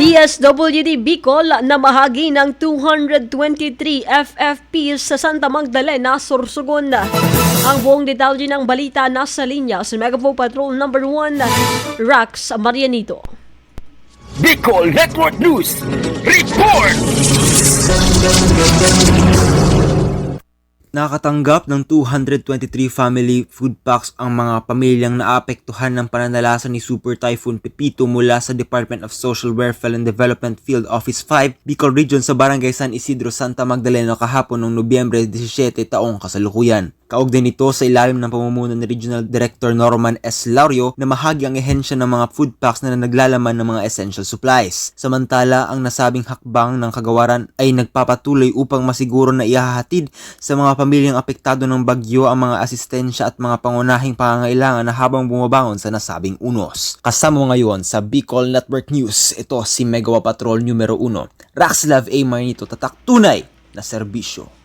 DSWD Bicol na mahagi ng 223 FFP sa Santa Magdalena, Sorsogon. Ang buong detalye ng balita nasa linya sa Megapo Patrol number 1, Rax Marianito. Bicol Network News Report! Nakatanggap ng 223 family food packs ang mga pamilyang naapektuhan ng pananalasa ni Super Typhoon Pepito mula sa Department of Social Welfare and Development Field Office 5, Bicol Region sa Barangay San Isidro, Santa Magdalena kahapon noong Nobyembre 17 taong kasalukuyan. Kaugnay nito sa ilalim ng pamumuno ni Regional Director Norman S. Laurio na mahagi ang ehensya ng mga food packs na naglalaman ng mga essential supplies. Samantala, ang nasabing hakbang ng kagawaran ay nagpapatuloy upang masiguro na ihahatid sa mga pamilyang apektado ng bagyo ang mga asistensya at mga pangunahing pangangailangan na habang bumabangon sa nasabing unos. Kasama mo ngayon sa Bicol Network News, ito si Megawa Patrol numero 1, Raxlav A. Marnito, tatak tunay na serbisyo.